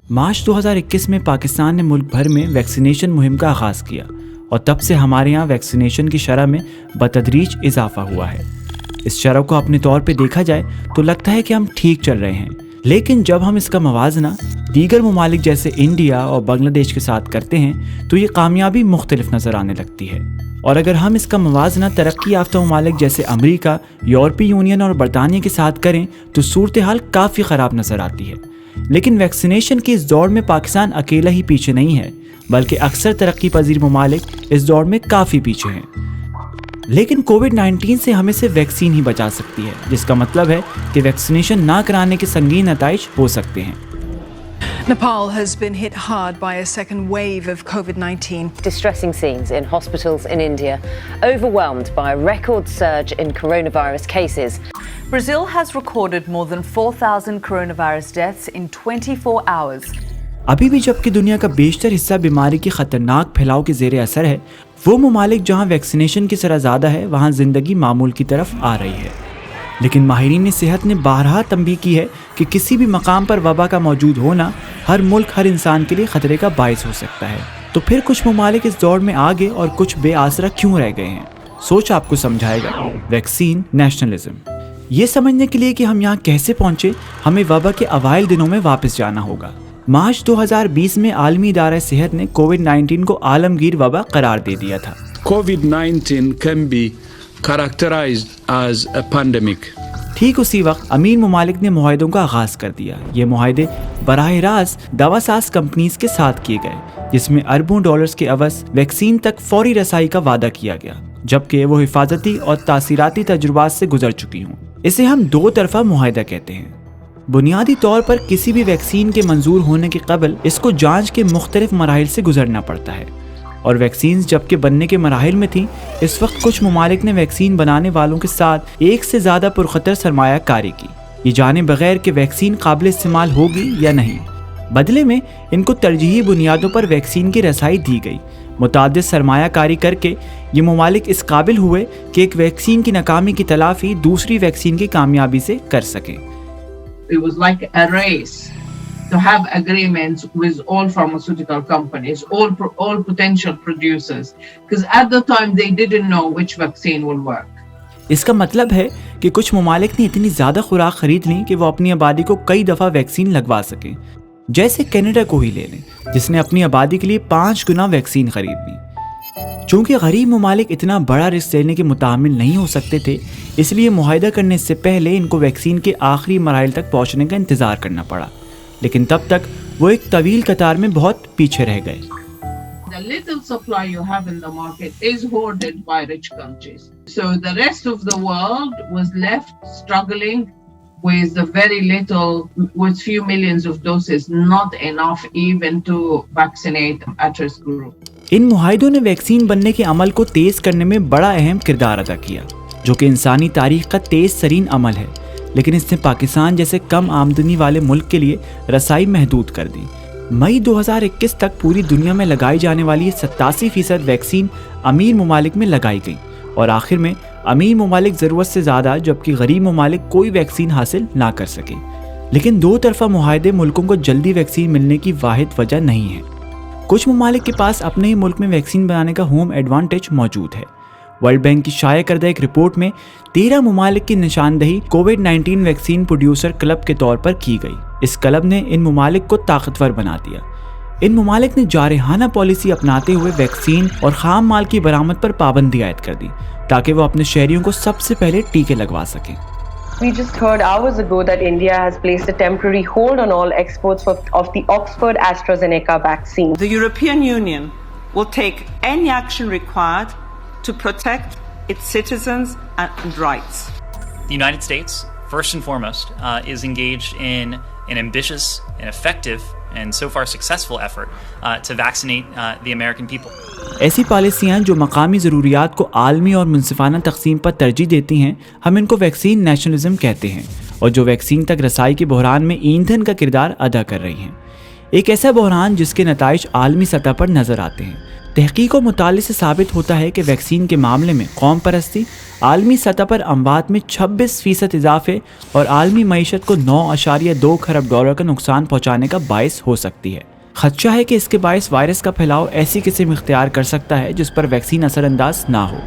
मार्च 2021 में पाकिस्तान ने मुल्क भर में वैक्सीनेशन मुहिम का आगाज़ किया और तब से हमारे यहाँ वैक्सीनेशन की शरह में बतदरीज इजाफा हुआ है। इस शरह को अपने तौर पे देखा जाए तो लगता है कि हम ठीक चल रहे हैं, लेकिन जब हम इसका मवाजना दीगर ममालिक जैसे इंडिया और बांग्लादेश के साथ करते हैं तो ये कामयाबी मुख्तलिफ नज़र आने लगती है। और अगर हम इसका मवाजना तरक्की याफ्ता ममालिक जैसे अमेरिका, यूरोपीय यूनियन और बरतानिया के साथ करें तो सूरत हाल काफ़ी ख़राब नज़र आती है। लेकिन वैक्सीनेशन की इस दौड़ में पाकिस्तान अकेला ही पीछे नहीं है, बल्कि अक्सर तरक्की पजीर ममालिक इस दौड़ में काफ़ी पीछे हैं। लेकिन कोविड-19 से हमें सिर्फ वैक्सीन ही बचा सकती है, जिसका मतलब है कि वैक्सीनेशन ना कराने के संगीन नताइज हो सकते हैं। Nepal has been hit hard by a second wave of COVID-19. Distressing scenes in hospitals in India, overwhelmed by a record surge in coronavirus cases. Brazil has recorded more than 4,000 coronavirus deaths in 24 hours. अभी भी जबकि दुनिया का बेशतर हिस्सा बीमारी की खतरनाक फैलाव के ज़ेरे असर है, वो ममालिक जहाँ वैक्सीनेशन की शरह ज़्यादा है वहाँ ज़िंदगी मामूल की तरफ आ रही है। लेकिन माहिरीन सेहत ने बारहा तंबीह की है कि किसी भी मकाम पर वबा का मौजूद होना हर मुल्क, हर इंसान के लिए ख़तरे का बायस हो सकता है। तो फिर कुछ ममालिक इस दौड़ में आगे और कुछ बेआसरा क्यों रह गए हैं? सोच आपको समझाएगा वैक्सीन नेशनलिज्म। ये समझने के लिए कि हम यहाँ कैसे पहुँचे, हमें वबा के अवाइल दिनों में वापस जाना होगा। मार्च 2020 में आलमी इदारा सेहत ने कोविड-19 को आलमगीर वबा करार दे दिया था। COVID-19 can be characterized as a pandemic. ठीक उसी वक्त अमीर ममालिक ने मुआहदों का आगाज कर दिया। ये मुआहदे बराह रास्त दवासाज कंपनीज के साथ किए गए, जिसमें अरबों डॉलर्स के अवज़ वैक्सीन तक फौरी रसाई का वादा किया गया, जबकि वो हिफाजती और तासीराती तजुर्बात से गुजर चुकी हूँ। इसे हम दो तरफा मुआहदा कहते हैं। बुनियादी तौर पर किसी भी वैक्सीन के मंजूर होने के कबल इसको जांच के मुख्तलिफ मराहिल से गुजरना पड़ता है, और वैक्सीन जबकि बनने के मराहिल में थी, इस वक्त कुछ ममालिक ने वैक्सीन बनाने वालों के साथ एक से ज़्यादा पुरखतर सरमाया कारी की, ये जाने बगैर कि वैक्सीन काबिल इस्तेमाल होगी या नहीं। बदले में इनको तरजीही बुनियादों पर वैक्सीन की रसाई दी गई। मुताद्दिद सरमाया कारी करके ये ममालिक इस काबिल हुए कि एक वैक्सीन की नाकामी की तलाफी दूसरी वैक्सीन की कामयाबी से कर सकें। It was like a race to have agreements with all pharmaceutical companies, all potential producers, because at the time they didn't know which vaccine will work. इसका मतलब है कि कुछ ममालिक ने इतनी ज़्यादा खुराक खरीद ली कि वो अपनी आबादी को कई दफ़ा वैक्सीन लगवा सकें। जैसे कनाडा को ही ले लें, जिसने अपनी आबादी के लिए 5 गुना वैक्सीन खरीद ली। चूँकि गरीब ममालिक इतना बड़ा रिस्क लेने के मुतामिल नहीं हो सकते थे, इसलिए मुआहदा करने से पहले इनको वैक्सीन के आखिरी मराइल तक पहुँचने का इंतज़ार करना पड़ा, लेकिन तब तक वो एक तवील कतार में बहुत पीछे रह गए। The little supply you have in the market is hoarded by rich countries. So the rest of the world was left struggling with the very little, with few millions of doses, not enough even to vaccinate at-risk group. इन मुआहिदों ने vaccine बनने के अमल को तेज़ करने में बड़ा अहम किरदार अदा किया, जो कि इंसानी तारीख का तेज़ तरीन अमल है, लेकिन इसने पाकिस्तान जैसे कम आमदनी वाले मुल्क के लिए रसाई महदूद कर दी। मई 2021 तक पूरी दुनिया में लगाई जाने वाली 87% वैक्सीन अमीर ममालिक में लगाई गई, और आखिर में अमीर ममालिक ज़रूरत से ज़्यादा, जबकि गरीब ममालिक कोई वैक्सीन हासिल ना कर सके। लेकिन दो तरफा मुआहदे मुल्कों को जल्दी वैक्सीन मिलने की वाहिद वजह नहीं है। कुछ ममालिक के पास अपने ही मुल्क में वैक्सीन बनाने का होम एडवांटेज मौजूद है। वर्ल्ड बैंक की शाया करदा एक रिपोर्ट में 13 ममालिक की निशानदही कोविड-19 वैक्सीन प्रोड्यूसर क्लब के तौर पर की गई। इस क्लब ने इन ममालिक को ताकतवर बना दिया। इन ममालिक ने जारहाना पॉलिसी अपनाते हुए वैक्सीन और खाम माल की बरामद पर पाबंदी आयद कर दी, ताकि वो अपने शहरियों को सबसे पहले टीके लगवा सकें। We just heard hours ago that India has placed a temporary hold on all exports of the Oxford AstraZeneca vaccine. The European Union will take any action required to protect its citizens and rights. The United States, first and foremost, is engaged in an ambitious and effective and so far successful effort to vaccinate the American people. ऐसी पॉलिसियाँ जो मकामी ज़रूरियात को आलमी और मुनसिफाना तकसीम पर तरजीह देती हैं, हम इनको वैक्सीन नेशनलिज्म कहते हैं, और जो वैक्सीन तक रसाई के बहरान में ईंधन का किरदार अदा कर रही हैं। एक ऐसा बहरान जिसके नताइज आलमी सतह पर नज़र आते हैं, तहकीक और मुताले से साबित होता है कि वैक्सीन के मामले में कौम परस्ती आलमी सतह पर अमवात में 26% इजाफे और आलमी मईशत को 9.2 खरब डॉलर का नुकसान पहुंचाने का बायस हो सकती है। खदशा है कि इसके बायस वायरस का फैलाव ऐसी किस्म इख्तियार कर सकता है जिस पर वैक्सीन असरअंदाज ना हो।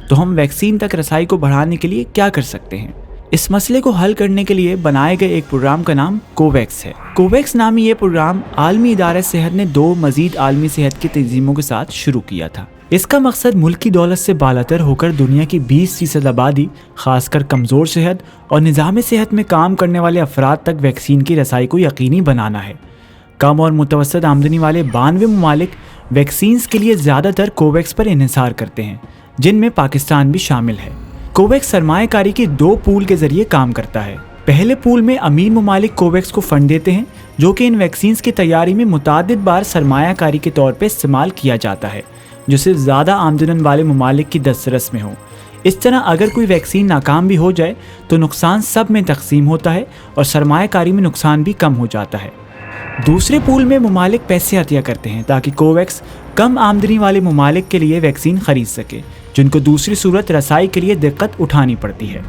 तो हम वैक्सीन तक रसाई को बढ़ाने के लिए क्या कर सकते हैं? इस मसले को हल करने के लिए बनाए गए एक प्रोग्राम का नाम कोवैक्स है। कोवैक्स नामी ये प्रोग्राम आलमी इदारे सेहत ने 2 मजीद आलमी सेहत की तंजीमों के साथ शुरू किया था। इसका मकसद मुल्क की दौलत से बालातर होकर दुनिया की 20% आबादी, खासकर कमज़ोर सेहत और निज़ाम सेहत में काम करने वाले अफराद तक वैक्सीन की रसाई को यकीनी बनाना है। कम और मुतवस्सित आमदनी वाले 92 ममालिक वैक्सीन्स के लिए ज़्यादातर कोवैक्स पर इन्हिसार करते हैं, जिनमें पाकिस्तान भी शामिल है। कोवैक्स सरमायाकारी की 2 पूल के जरिए काम करता है। पहले पूल में अमीर ममालिक कोवैक्स को फंड देते हैं, जो कि इन वैक्सीन्स की तैयारी में मुतादिद बार सरमायाकारी के तौर पर इस्तेमाल किया जाता है, जो सिर्फ ज़्यादा आमदन वाले ममालिक की दस्तरस में हो। इस तरह अगर कोई वैक्सीन नाकाम भी हो जाए तो नुकसान सब में तकसीम होता है और सरमायाकारी में नुकसान भी कम हो जाता है। दूसरे पूल में ममालिक पैसे अतिया करते हैं ताकि कोवैक्स कम आमदनी वाले ममालिक के लिए वैक्सीन खरीद सके, जिनको दूसरी सूरत रसाई के लिए दिक्कत उठानी पड़ती है।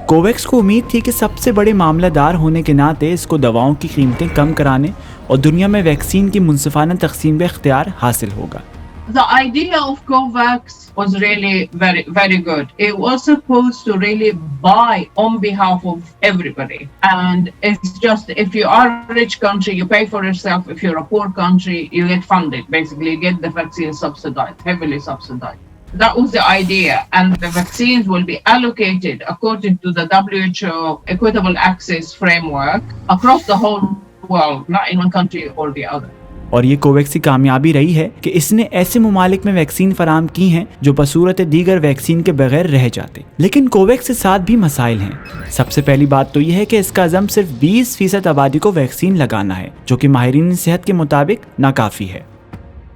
कोवैक्स को उम्मीद थी कि सबसे बड़े मामलादार होने के नाते इसको दवाओं की कीमतें कम कराने और दुनिया में वैक्सीन की मुनसिफाना तकसीम इख्तियार हासिल होगा। The idea of COVAX was really very good. It was supposed to really buy on behalf of everybody. And it's just, if you are a rich country, you pay for yourself. If you're a poor country, you get funded. Basically, you get the vaccine subsidized, heavily subsidized. That was the idea. And the vaccines will be allocated according to the WHO Equitable Access Framework across the whole world, not in one country or the other. और ये Covax की कामयाबी रही है कि इसने ऐसे ममालिक में वैक्सीन फराम की हैं जो बसूरत दीगर वैक्सीन के बगैर रह जाते। लेकिन कोवैक्स के साथ भी मसाइल हैं। सबसे पहली बात तो यह है कि इसका अज़म सिर्फ 20% आबादी को वैक्सीन लगाना है, जो कि माहिरीन सेहत के मुताबिक नाकाफी है।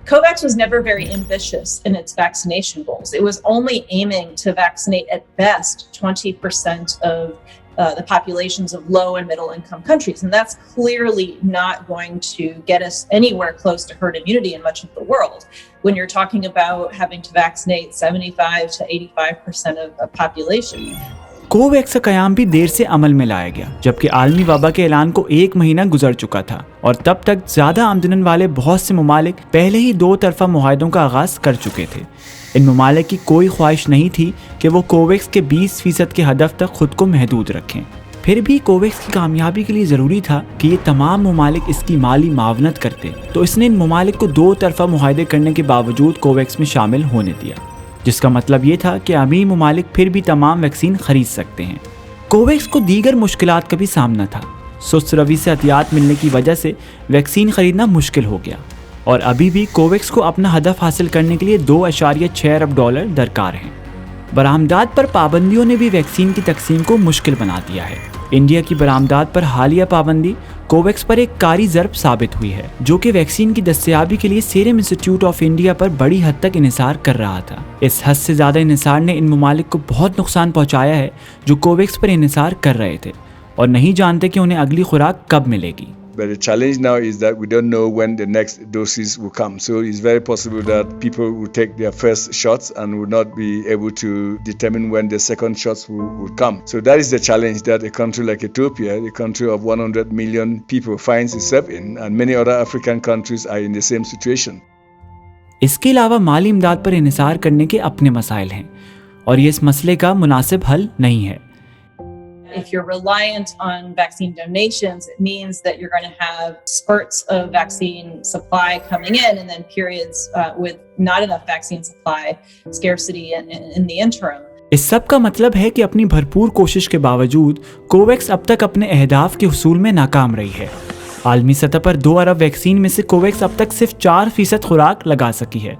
COVAX was never very ambitious in its vaccination goals. It was only aiming to vaccinate at best 20% of the populations of low and middle income countries. And that's clearly not going to get us anywhere close to herd immunity in much of the world. When you're talking about having to vaccinate 75 to 85% of the population. Covax का क़याम भी देर से अमल में लाया गया, जबकि आलमी वबा के ऐलान को 1 महीना गुजर चुका था और तब तक ज़्यादा आमदन वाले बहुत से ममालिक पहले ही 2 तरफा मुआहदों का आगाज़ कर चुके थे। इन ममालिक की कोई ख्वाहिश नहीं थी कि वो कोवैक्स के 20% के हदफ तक खुद को महदूद रखें। फिर भी कोवैक्स की कामयाबी के लिए ज़रूरी था कि ये तमाम ममालिक इसकी माली मावनत करते, तो इसने इन ममालिक को 2 तरफा मुआहदे करने के बावजूद कोवैक्स में शामिल होने दिया, जिसका मतलब ये था कि अमीर ममालिक फिर भी तमाम वैक्सीन खरीद सकते हैं। कोवैक्स को दीगर मुश्किलात का भी सामना था। सुस्त रवि से एहतियात मिलने की वजह से वैक्सीन खरीदना मुश्किल हो गया और अभी भी कोवैक्स को अपना हदफ हासिल करने के लिए 2.6 अरब डॉलर दरकार हैं। बरामदात पर पाबंदियों ने भी वैक्सीन की तकसीम को मुश्किल बना दिया है। इंडिया की बरामदात पर हालिया पाबंदी कोवैक्स पर एक कारी ज़र्ब साबित हुई है, जो कि वैक्सीन की दस्तयाबी के लिए सीरम इंस्टीट्यूट ऑफ इंडिया पर बड़ी हद तक इन्हिसार कर रहा था। इस हद से ज़्यादा इन्हिसार ने इन ममालिक को बहुत नुकसान पहुँचाया है जो कोवैक्स पर इन्हिसार कर रहे थे और नहीं जानते कि उन्हें अगली खुराक कब मिलेगी। But the challenge now is that we don't know when the next doses will come. So it's very possible that people will take their first shots and will not be able to determine when the second shots will come. So that is the challenge that a country like Ethiopia, the country of 100 million people, finds itself in, and many other African countries are in the same situation. इसके अलावा माली इमदाद पर इन्हिसार करने के अपने मसाइल हैं और ये इस मसले का मुनासिब हल नहीं है। If you're reliant on vaccine donations, it means that you're going to have spurts of vaccine supply coming in and then periods with not enough vaccine supply, scarcity in the interim. इस सब का मतलब है कि अपनी भरपूर कोशिश के बावजूद कोवैक्स अब तक अपने अहदाफ के हुसूल में नाकाम रही है। आलमी सतह पर 2 अरब वैक्सीन में से कोवैक्स अब तक सिर्फ 4% खुराक लगा सकी है,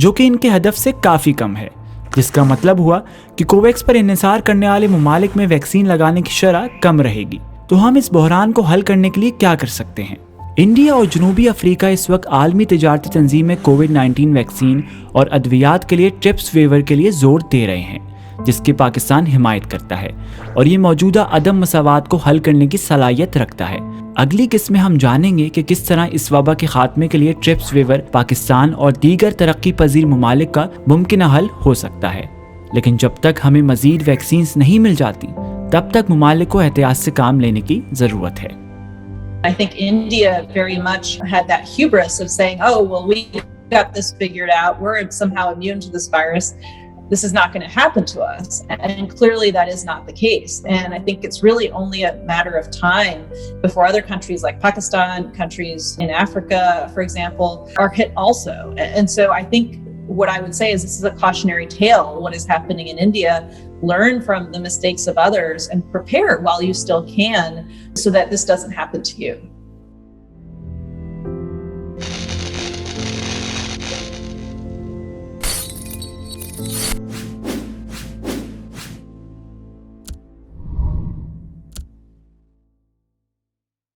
जो कि इनके हदफ से काफ़ी कम है, जिसका मतलब हुआ कि कोवैक्स पर इन्हिसार करने वाले ममालिक में वैक्सीन लगाने की शरह कम रहेगी। तो हम इस बहरान को हल करने के लिए क्या कर सकते हैं? इंडिया और जनूबी अफ्रीका इस वक्त आलमी तिजारती तंजीम में कोविड-19 वैक्सीन और अद्वियात के लिए ट्रिप्स वेवर के लिए जोर दे रहे हैं, जिसकी पाकिस्तान हिमायत करता है और ये मौजूदा अदम मसावात को हल करने की सलाहियत रखता है। अगली किस्त में हम जानेंगे कि किस तरह इस वबा के खात्मे के लिए ट्रिप्स वेवर पाकिस्तान और दीगर तरक्की पजीर ममालिक का मुमकिन हल हो सकता है। लेकिन जब तक हमें मजीद वैक्सीन्स नहीं मिल जाती तब तक ममालिक को एहतियात से काम लेने की ज़रूरत है। I think India very much had that hubris of saying, oh, well, we got this figured out. We're somehow immune to this virus. This is not going to happen to us. And clearly that is not the case. And I think it's really only a matter of time before other countries like Pakistan, countries in Africa, for example, are hit also. And so I think what I would say is this is a cautionary tale, what is happening in India. Learn from the mistakes of others and prepare while you still can so that this doesn't happen to you.